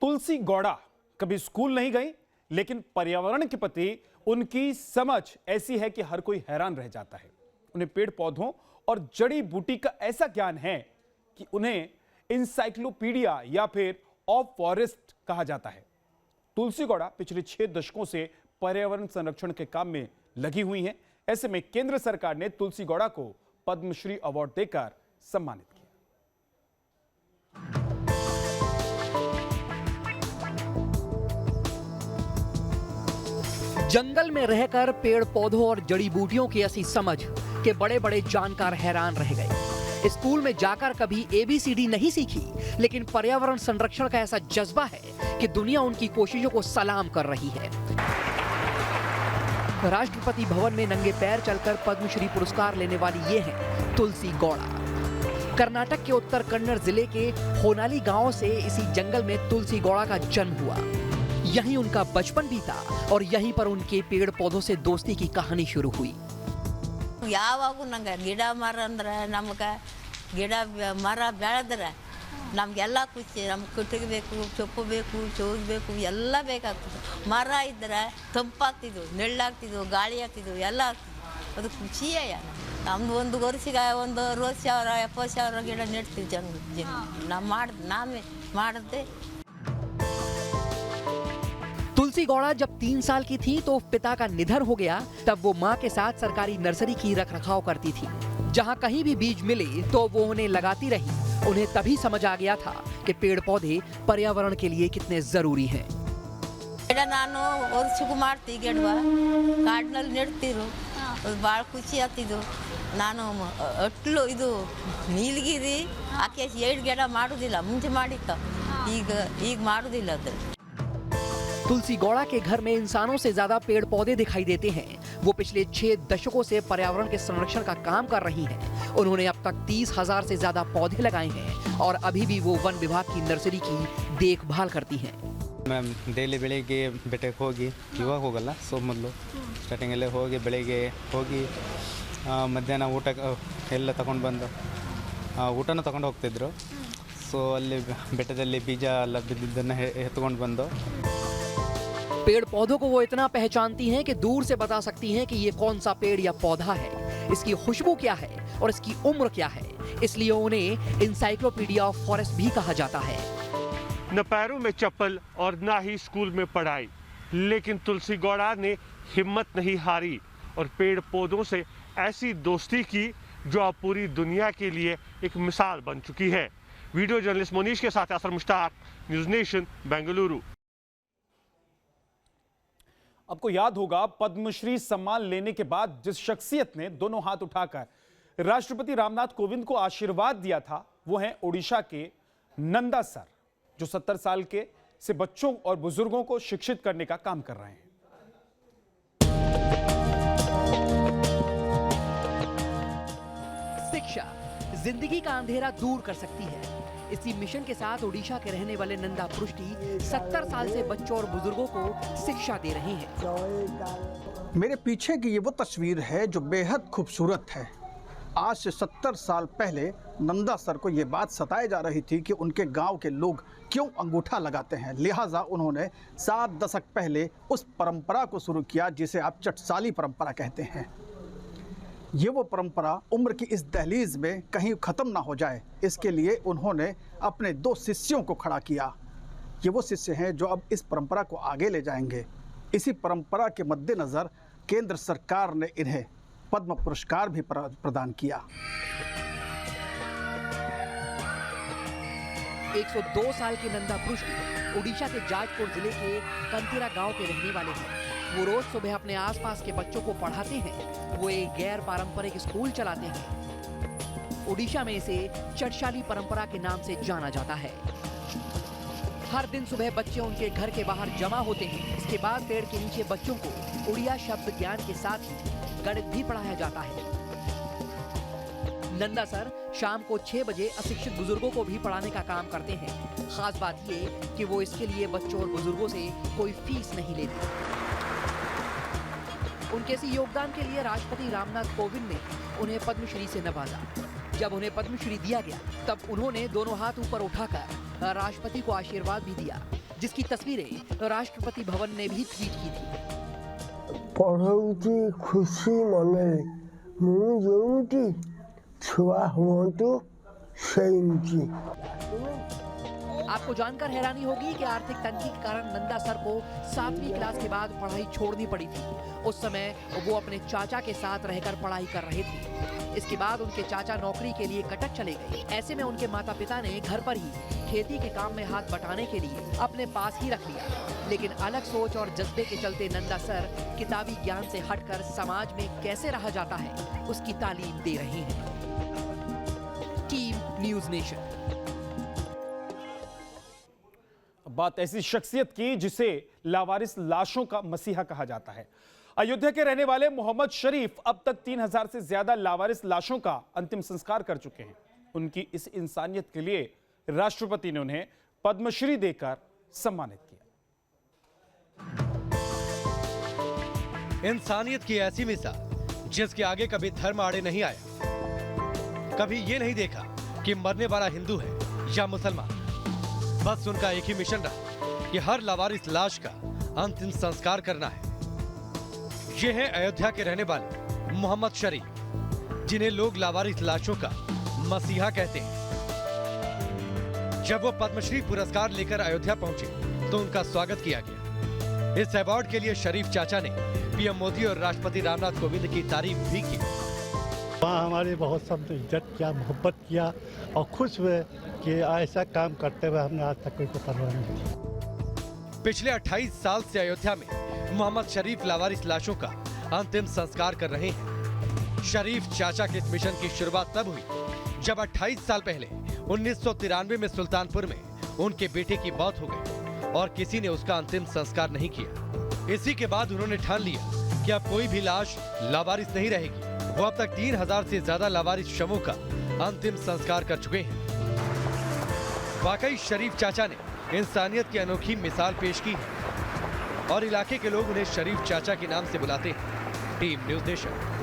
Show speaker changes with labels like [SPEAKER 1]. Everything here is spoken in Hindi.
[SPEAKER 1] तुलसी गौड़ा कभी स्कूल नहीं गई, लेकिन पर्यावरण के प्रति उनकी समझ ऐसी है कि हर कोई हैरान रह जाता है। उन्हें पेड़ पौधों और जड़ी बूटी का ऐसा ज्ञान है कि उन्हें इंसाइक्लोपीडिया या फिर ऑफ फॉरेस्ट कहा जाता है। तुलसी गौड़ा पिछले 6 दशकों से पर्यावरण संरक्षण के काम में लगी हुई हैं। ऐसे में केंद्र सरकार ने तुलसी गौड़ा को पद्मश्री अवार्ड देकर सम्मानित किया।
[SPEAKER 2] जंगल में रहकर पेड़ पौधों और जड़ी बूटियों की ऐसी समझ के बड़े बड़े जानकार हैरान रह गए। स्कूल में जाकर कभी ABCD नहीं सीखी, लेकिन पर्यावरण संरक्षण का ऐसा जज्बा है कि दुनिया उनकी कोशिशों को सलाम कर रही है। राष्ट्रपति भवन में नंगे पैर चलकर पद्मश्री पुरस्कार लेने वाली ये हैं तुलसी गौड़ा। कर्नाटक के उत्तर कन्नड़ जिले के होनाली गांव से इसी जंगल में तुलसी गौड़ा का जन्म हुआ। यहीं उनका बचपन बीता और यहीं पर उनके पेड़ पौधों से दोस्ती की कहानी शुरू हुई।
[SPEAKER 3] ಯಾವಾಗೂ ನಂಗೆ ಗಿಡ ಮರ ಅಂದ್ರೆ ನಮಗೆ ಗಿಡ ಮರ ಬೆಳೆದ್ರೆ ನಮಗೆಲ್ಲ ಖುಷಿ. ನಮ್ಗೆ ಕಟ್ಟಿಗೆ ಬೇಕು, ಚೊಪ್ಪು ಬೇಕು, ಚೌಜ್ ಬೇಕು, ಎಲ್ಲ ಬೇಕಾಗ್ತದೆ. ಮರ ಇದ್ದರೆ ತಂಪಾಗ್ತಿದ್ವು, ನೆಳ್ಳಾಗ್ತಿದ್ವು, ಗಾಳಿ ಆಗ್ತಿದ್ವು, ಎಲ್ಲ ಆಗ್ತಿದ್ವು. ಅದು ಖುಷಿಯೇ. ನಮ್ದು ಒಂದು ವರ್ಷಿಗೆ ಒಂದು 60,000 70,000 ಗಿಡ ನೆಡ್ತೀವಿ ನಾವು ನಾವೇ ಮಾಡಿದೆ।
[SPEAKER 2] तुलसी गौड़ा जब 3 साल की थी तो पिता का निधन हो गया। तब वो माँ के साथ सरकारी नर्सरी की रखरखाव करती थी। जहाँ कहीं भी बीज मिले तो वो उन्हें लगाती रही। उन्हें तभी समझ आ गया था कि पेड़ पौधे पर्यावरण के लिए कितने जरूरी हैं।
[SPEAKER 3] ಗಿಡ ನಾನು ವರ್ಷಕ್ಕೂ ಮಾಡ್ತೀವಿ. ಗಿಡವ ಕಾಡಿನಲ್ಲಿ ನೆಡ್ತಿರು, ಭಾಳ ಖುಷಿ ಆಗ್ತಿದ್ದು. ನಾನು ಅಟ್ಲು ಇದು ನೀಲಗಿರಿ ಆಕೆ 7 ಗಿಡ ಮಾಡೋದಿಲ್ಲ, ಮುಂಚೆ ಮಾಡಿಕ್ಕ, ಈಗ ಮಾಡೋದಿಲ್ಲ ಅದು।
[SPEAKER 2] तुलसी गौड़ा के घर में इंसानों से ज्यादा पेड़ पौधे दिखाई देते हैं। वो पिछले 6 दशकों से पर्यावरण के संरक्षण का काम कर रही हैं। उन्होंने अब तक 30,000 से ज्यादा पौधे लगाए हैं और अभी भी वो वन विभाग की नर्सरी की देखभाल करती हैं।
[SPEAKER 4] ಮ್ಯಾಮ್ ಡೈಲಿ ಬೆಳಿಗ್ಗೆ ಬೆಟ್ಟಕ್ಕೆ ಹೋಗಿ, ಇವಾಗ ಹೋಗಲ್ಲ, ಸೊ ಮೊದಲು ಸ್ಟಾರ್ಟಿಂಗಲ್ಲೇ ಹೋಗಿ ಬೆಳಿಗ್ಗೆ ಹೋಗಿ ಮಧ್ಯಾಹ್ನ ಊಟ ಎಲ್ಲ ತಗೊಂಡು ಬಂದು ಊಟನ ತಗೊಂಡು ಹೋಗ್ತಿದ್ರು. ಸೊ ಅಲ್ಲಿ ಬೆಟ್ಟದಲ್ಲಿ ಬೀಜ ಎಲ್ಲ ಬಿದ್ದಿದ್ದನ್ನು ಎತ್ಕೊಂಡು ಬಂದು
[SPEAKER 2] पेड़ पौधों को वो इतना पहचानती हैं कि दूर से बता सकती हैं कि ये कौन सा पेड़ या पौधा है, इसकी खुशबू क्या है और इसकी उम्र क्या है। इसलिए उन्हें इंसाइक्लोपीडिया ऑफ फॉरेस्ट भी कहा जाता है।
[SPEAKER 5] न पैरों में चप्पल और न ही स्कूल में पढ़ाई, लेकिन तुलसी गौड़ा ने हिम्मत नहीं हारी और पेड़ पौधों से ऐसी दोस्ती की जो अब पूरी दुनिया के लिए एक मिसाल बन चुकी है। वीडियो जर्नलिस्ट मोनीश के साथ असर मुश्ताक, न्यूज़ नेशन, बेंगलुरु।
[SPEAKER 1] आपको याद होगा, पद्मश्री सम्मान लेने के बाद जिस शख्सियत ने दोनों हाथ उठाकर राष्ट्रपति रामनाथ कोविंद को आशीर्वाद दिया था, वो हैं ओडिशा के नंदा सर, जो 70 साल के से बच्चों और बुजुर्गों को शिक्षित करने का काम कर रहे हैं।
[SPEAKER 2] शिक्षा जिंदगी का अंधेरा दूर कर सकती है। इसी मिशन के साथ ओडिशा के रहने वाले नंदा पृष्टि 70 साल से बच्चों और बुजुर्गों को शिक्षा दे रहे हैं।
[SPEAKER 6] मेरे पीछे की ये वो तस्वीर है जो बेहद खूबसूरत है। आज से 70 साल पहले नंदा सर को ये बात सताई जा रही थी कि उनके गांव के लोग क्यों अंगूठा लगाते हैं। लिहाजा उन्होंने 7 दशक पहले उस परंपरा को शुरू किया जिसे आप चटसाली परंपरा कहते हैं। ये वो परंपरा उम्र की इस दहलीज में कहीं ख़त्म ना हो जाए, इसके लिए उन्होंने अपने 2 शिष्यों को खड़ा किया। ये वो शिष्य हैं जो अब इस परंपरा को आगे ले जाएंगे। इसी परंपरा के मद्देनज़र केंद्र सरकार ने इन्हें पद्म पुरस्कार भी प्रदान किया।
[SPEAKER 2] 102 साल के नंदा पृष्टि ओडिशा के जाजपुर जिले के कंतिरा गांव के रहने वाले हैं। वो रोज सुबह अपने आसपास के बच्चों को पढ़ाते हैं। वो एक गैर पारंपरिक स्कूल चलाते हैं। ओडिशा में इसे चटशाली परंपरा के नाम से जाना जाता है। हर दिन सुबह बच्चे उनके घर के बाहर जमा होते हैं। इसके बाद पेड़ के नीचे बच्चों को उड़िया शब्द ज्ञान के साथ ही गणित भी पढ़ाया जाता है। नंदा सर शाम को 6 बजे अशिक्षित बुजुर्गों को भी पढ़ाने का काम करते हैं। खास बात ये कि वो इसके लिए बच्चों और बुजुर्गों से कोई फीस नहीं लेते। उनके इसी योगदान के लिए राष्ट्रपति रामनाथ कोविंद ने उन्हें पद्मश्री से नवाजा। जब उन्हें पद्मश्री दिया गया तब उन्होंने दोनों हाथ ऊपर उठाकर राष्ट्रपति को आशीर्वाद भी दिया। जिसकी तस्वीरें राष्ट्रपति भवन ने भी ट्वीट की थी।
[SPEAKER 7] पढ़ौती खुशी मने मु जोंती छुआ हुआंतु सेंती।
[SPEAKER 2] आपको जानकर हैरानी होगी कि आर्थिक तंगी के कारण नंदा सर को 7वीं क्लास के बाद पढ़ाई छोड़नी पड़ी थी। उस समय वो अपने चाचा के साथ रहकर पढ़ाई कर रहे थे। इसके बाद उनके चाचा नौकरी के लिए कटक चले गए। ऐसे में उनके माता पिता ने घर पर ही खेती के काम में हाथ बटाने के लिए अपने पास ही रख लिया। लेकिन अलग सोच और जज्बे के चलते नंदा सर किताबी ज्ञान से हटकर समाज में कैसे रहा जाता है, उसकी तालीम दे रहे हैं। Team news nation.
[SPEAKER 1] बात ऐसी शख्सियत की जिसे लावारिस लाशों का मसीहा कहा जाता है। अयोध्या के रहने वाले मोहम्मद शरीफ अब तक 3000 से ज्यादा लावारिस लाशों का अंतिम संस्कार कर चुके हैं। उनकी इस इंसानियत के लिए राष्ट्रपति ने उन्हें पद्मश्री देकर सम्मानित किया।
[SPEAKER 8] इंसानियत की ऐसी मिसाल जिसके आगे कभी धर्म आड़े नहीं आया। कभी ये नहीं देखा कि मरने वाला हिंदू है या मुसलमान। बस उनका एक ही मिशन रहा कि हर लावारिस लाश का अंतिम संस्कार करना है। ये हैं अयोध्या के रहने वाले मोहम्मद शरीफ, जिन्हें लोग लावारिस लाशों का मसीहा कहते हैं। जब वो पद्मश्री पुरस्कार लेकर अयोध्या पहुंचे तो उनका स्वागत किया गया। इस अवार्ड के लिए शरीफ चाचा ने पीएम मोदी और राष्ट्रपति रामनाथ कोविंद की तारीफ भी की।
[SPEAKER 9] वहाँ हमारे बहुत सब इज्जत किया, मोहब्बत किया और खुश हुए कि ऐसा काम करते हुए हमने आज तक कोई परवाह नहीं की।
[SPEAKER 8] पिछले 28 साल से अयोध्या में मोहम्मद शरीफ लावारिस लाशों का अंतिम संस्कार कर रहे हैं। शरीफ चाचा के इस मिशन की शुरुआत तब हुई जब 28 साल पहले 1993 में सुल्तानपुर में उनके बेटे की मौत हो गई और किसी ने उसका अंतिम संस्कार नहीं किया। इसी के बाद उन्होंने ठान लिया कि अब कोई भी लाश लावारिस नहीं रहेगी। वो अब तक 3000 से ज्यादा लावारिस शवों का अंतिम संस्कार कर चुके हैं। वाकई शरीफ चाचा ने इंसानियत की अनोखी मिसाल पेश की है और इलाके के लोग उन्हें शरीफ चाचा के नाम से बुलाते हैं। Team news nation.